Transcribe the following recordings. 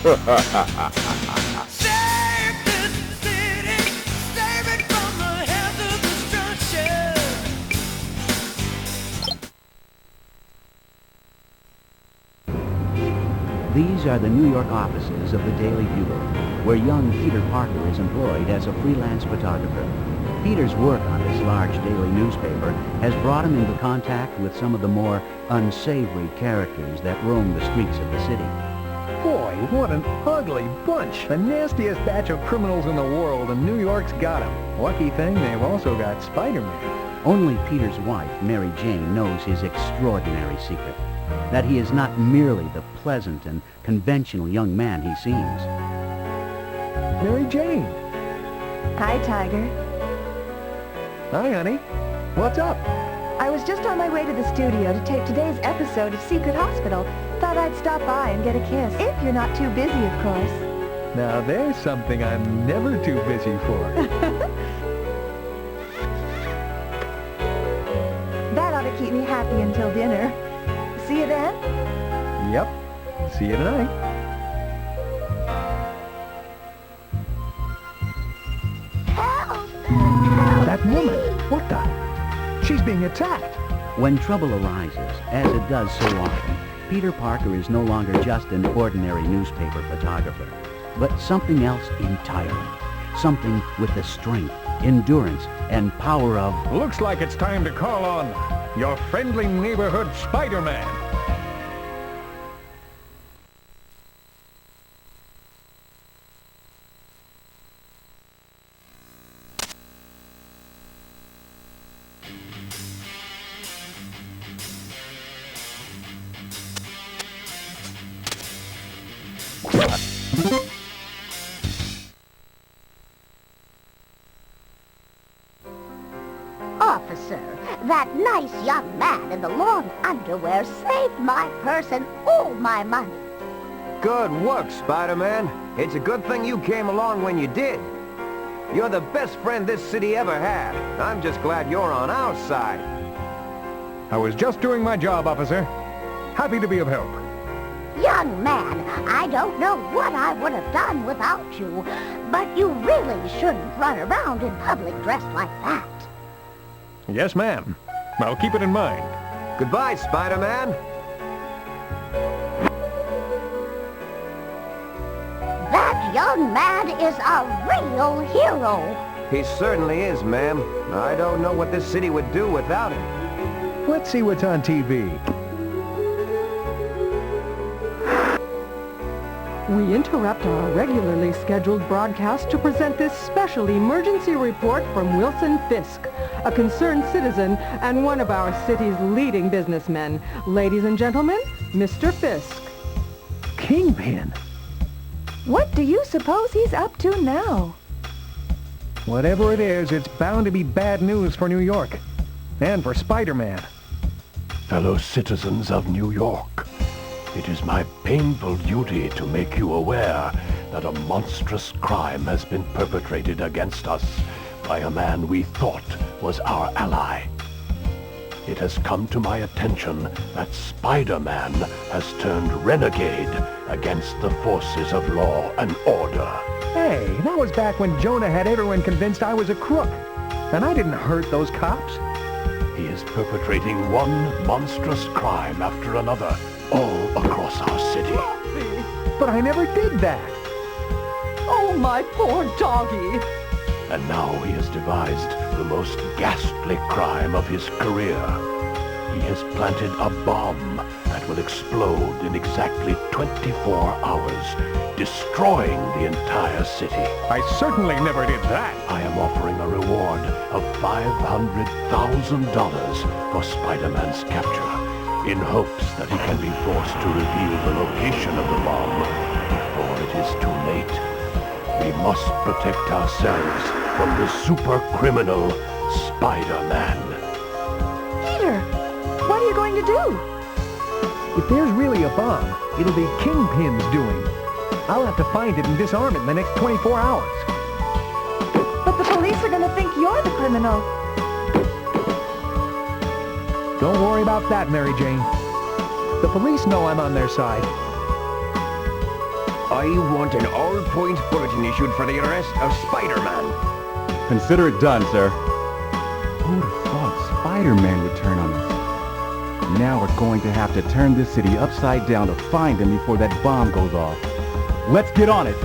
Save this city, save it from the hands of destruction. These are the New York offices of the Daily Bugle, where young Peter Parker is employed as a freelance photographer. Peter's work on this large daily newspaper has brought him into contact with some of the more unsavory characters that roam the streets of the city. Boy, what an ugly bunch. The nastiest batch of criminals in the world, and New York's got 'em. Lucky thing, they've also got Spider-Man. Only Peter's wife, Mary Jane, knows his extraordinary secret, that he is not merely the pleasant and conventional young man he seems. Mary Jane. Hi, Tiger. Hi, honey. What's up? I was just on my way to the studio to tape today's episode of Secret Hospital. Thought I'd stop by and get a kiss, if you're not too busy, of course. Now there's something I'm never too busy for. That ought to keep me happy until dinner. See you then? Yep. See you tonight. Help! That woman! What the? She's being attacked! When trouble arises, as it does so often, Peter Parker is no longer just an ordinary newspaper photographer, but something else entirely. Something with the strength, endurance, and power of... Looks like it's time to call on your friendly neighborhood Spider-Man. Officer, that nice young man in the long underwear saved my purse and all my money. Good work, Spider-Man. It's a good thing you came along when you did. You're the best friend this city ever had. I'm just glad you're on our side. I was just doing my job, officer. Happy to be of help. Young man, I don't know what I would have done without you, but you really shouldn't run around in public dressed like that. Yes, ma'am. I'll keep it in mind. Goodbye, Spider-Man. That young man is a real hero. He certainly is, ma'am. I don't know what this city would do without him. Let's see what's on TV. We interrupt our regularly scheduled broadcast to present this special emergency report from Wilson Fisk, a concerned citizen and one of our city's leading businessmen. Ladies and gentlemen, Mr. Fisk. Kingpin. What do you suppose he's up to now? Whatever it is, it's bound to be bad news for New York. And for Spider-Man. Fellow citizens of New York, it is my painful duty to make you aware that a monstrous crime has been perpetrated against us by a man we thought was our ally. It has come to my attention that Spider-Man has turned renegade against the forces of law and order. Hey, that was back when Jonah had everyone convinced I was a crook. And I didn't hurt those cops. He is perpetrating one monstrous crime after another all across our city. But I never did that. Oh, my poor doggy. And now he has devised the most ghastly crime of his career. He has planted a bomb that will explode in exactly 24 hours, destroying the entire city. I certainly never did that. I am offering a reward of $500,000 for Spider-Man's capture, in hopes that he can be forced to reveal the location of the bomb before it is too late. We must protect ourselves from the super criminal Spider-Man. Peter, what are you going to do? If there's really a bomb, it'll be Kingpin's doing. I'll have to find it and disarm it in the next 24 hours. But the police are going to think you're the criminal. Don't worry about that, Mary Jane. The police know I'm on their side. I want an all-point bulletin issued for the arrest of Spider-Man. Consider it done, sir. Who'd have thought Spider-Man would turn on us? Now we're going to have to turn this city upside down to find him before that bomb goes off. Let's get on it!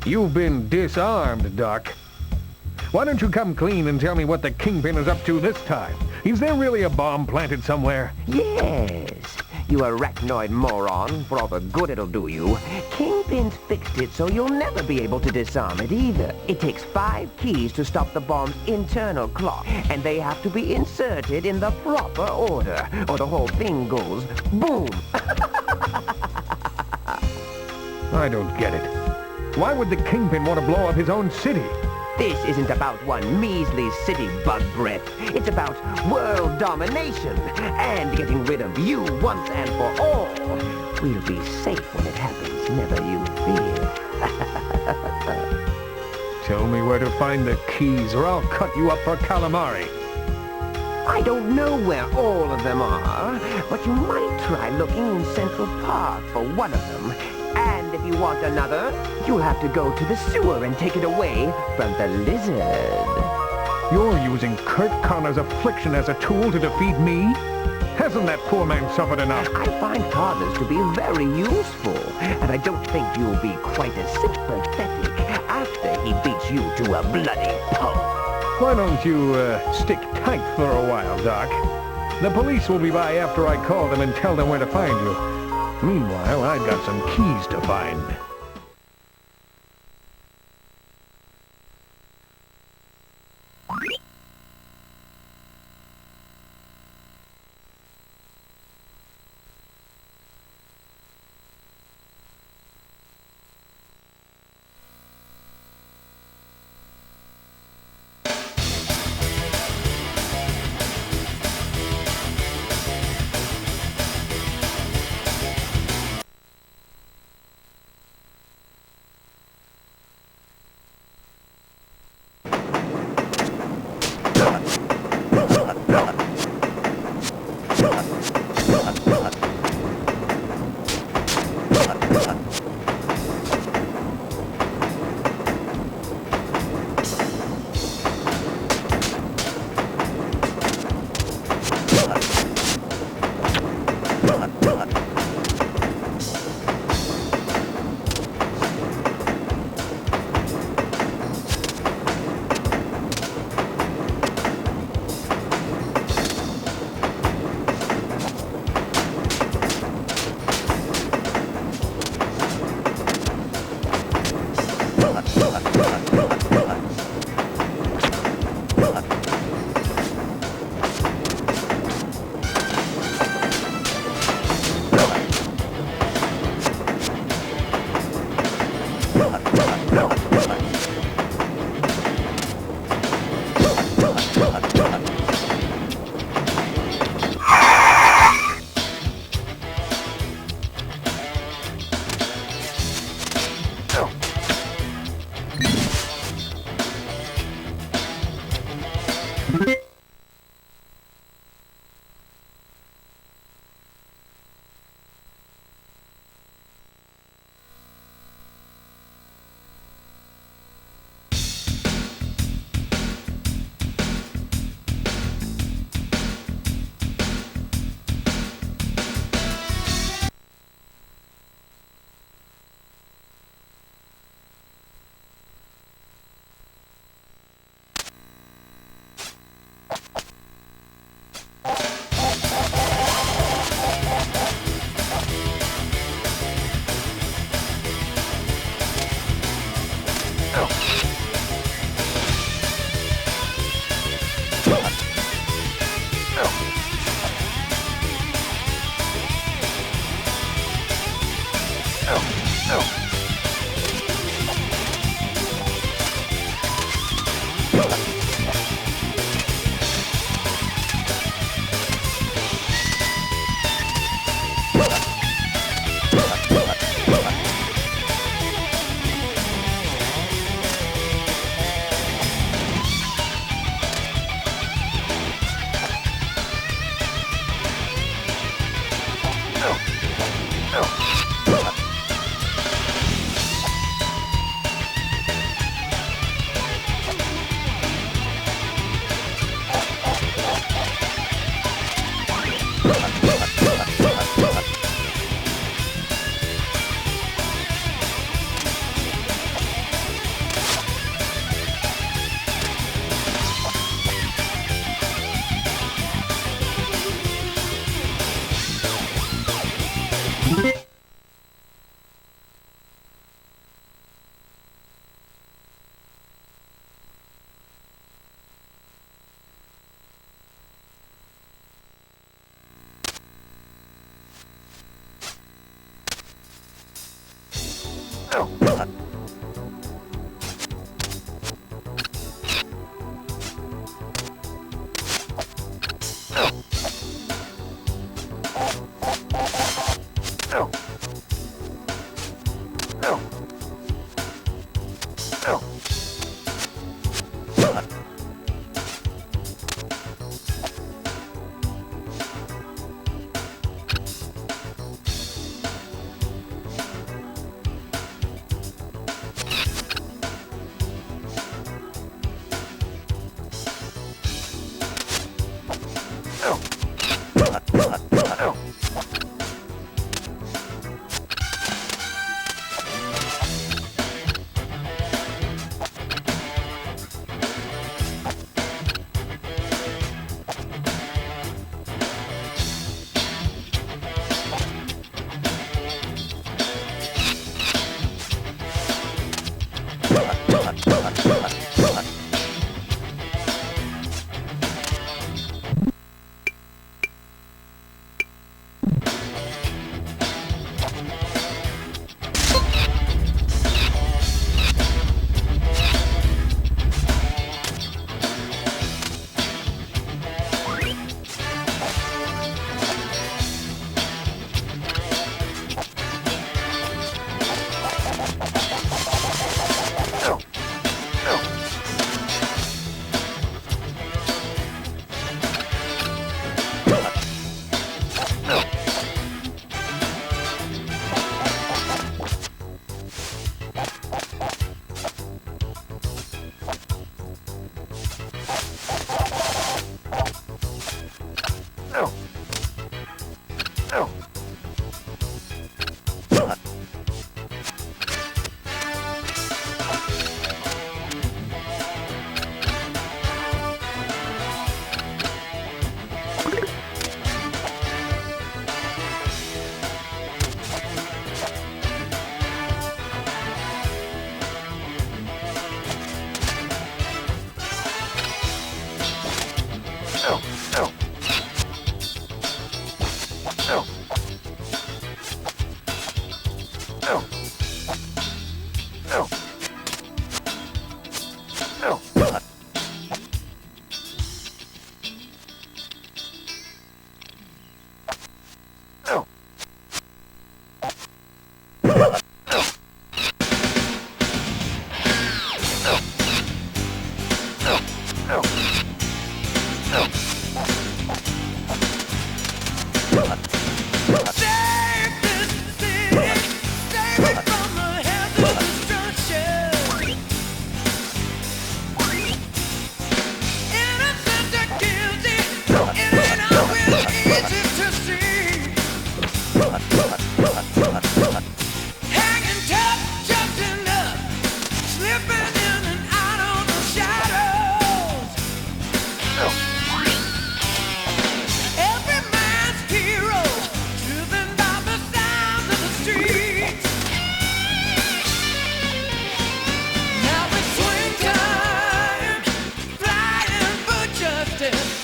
You've been disarmed, Doc. Why don't you come clean and tell me what the Kingpin is up to this time? Is there really a bomb planted somewhere? Yes, you arachnoid moron, for all the good it'll do you. Kingpin's fixed it so you'll never be able to disarm it either. It takes 5 keys to stop the bomb's internal clock, and they have to be inserted in the proper order, or the whole thing goes boom. I don't get it. Why would the Kingpin want to blow up his own city? This isn't about one measly city bug breath. It's about world domination and getting rid of you once and for all. We'll be safe when it happens, never you fear. Tell me where to find the keys or I'll cut you up for calamari. I don't know where all of them are, but you might try looking in Central Park for one of them. And if you want another, you'll have to go to the sewer and take it away from the lizard. You're using Kurt Connor's affliction as a tool to defeat me? Hasn't that poor man suffered enough? I find fathers to be very useful, and I don't think you'll be quite as sympathetic after he beats you to a bloody pulp. Why don't you, stick tight for a while, Doc? The police will be by after I call them and tell them where to find you. Meanwhile, I've got some keys to find.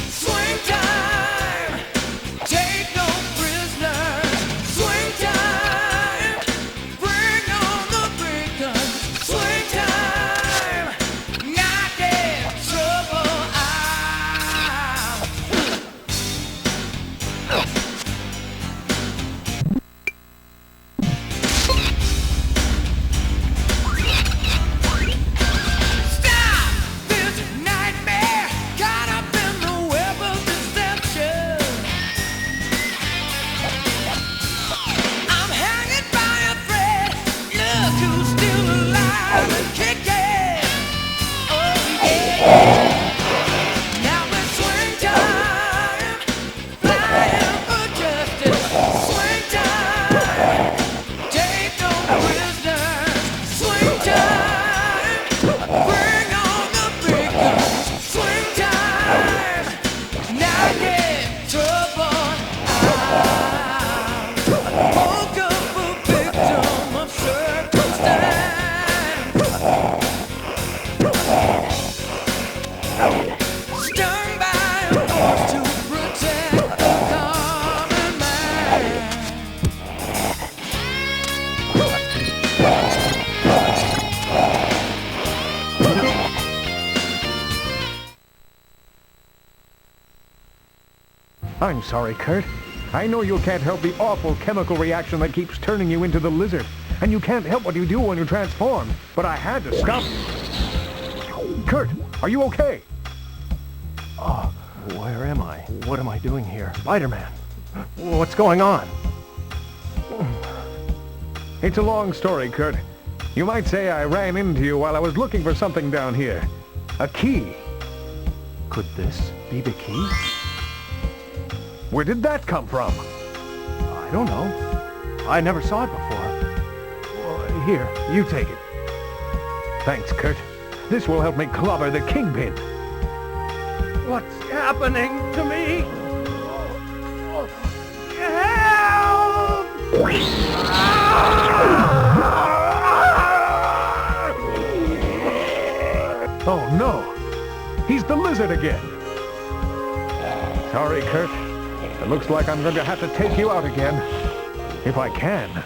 Swing time, take no prisoners. Swing time. I'm sorry, Kurt. I know you can't help the awful chemical reaction that keeps turning you into the lizard. And you can't help what you do when you transform. But I had to stop you. Kurt, are you okay? Oh, where am I? What am I doing here? Spider-Man! What's going on? It's a long story, Kurt. You might say I ran into you while I was looking for something down here. A key. Could this be the key? Where did that come from? I don't know. I never saw it before. Well, here, you take it. Thanks, Kurt. This will help me clobber the Kingpin. What's happening to me? Oh no! He's the lizard again! Sorry, Kurt. It looks like I'm going to have to take you out again. If I can.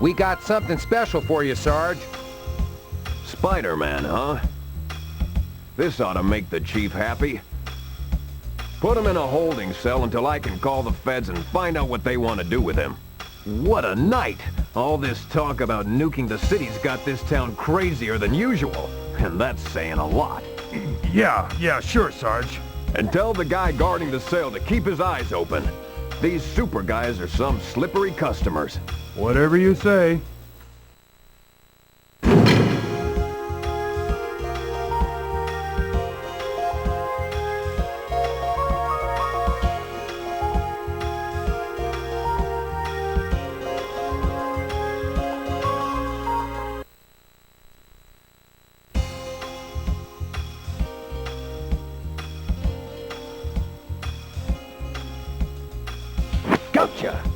We got something special for you, Sarge. Spider-Man, huh? This ought to make the chief happy. Put him in a holding cell until I can call the feds and find out what they want to do with him. What a night! All this talk about nuking the city's got this town crazier than usual. And that's saying a lot. Yeah, sure, Sarge. And tell the guy guarding the cell to keep his eyes open. These super guys are some slippery customers. Whatever you say. Gotcha!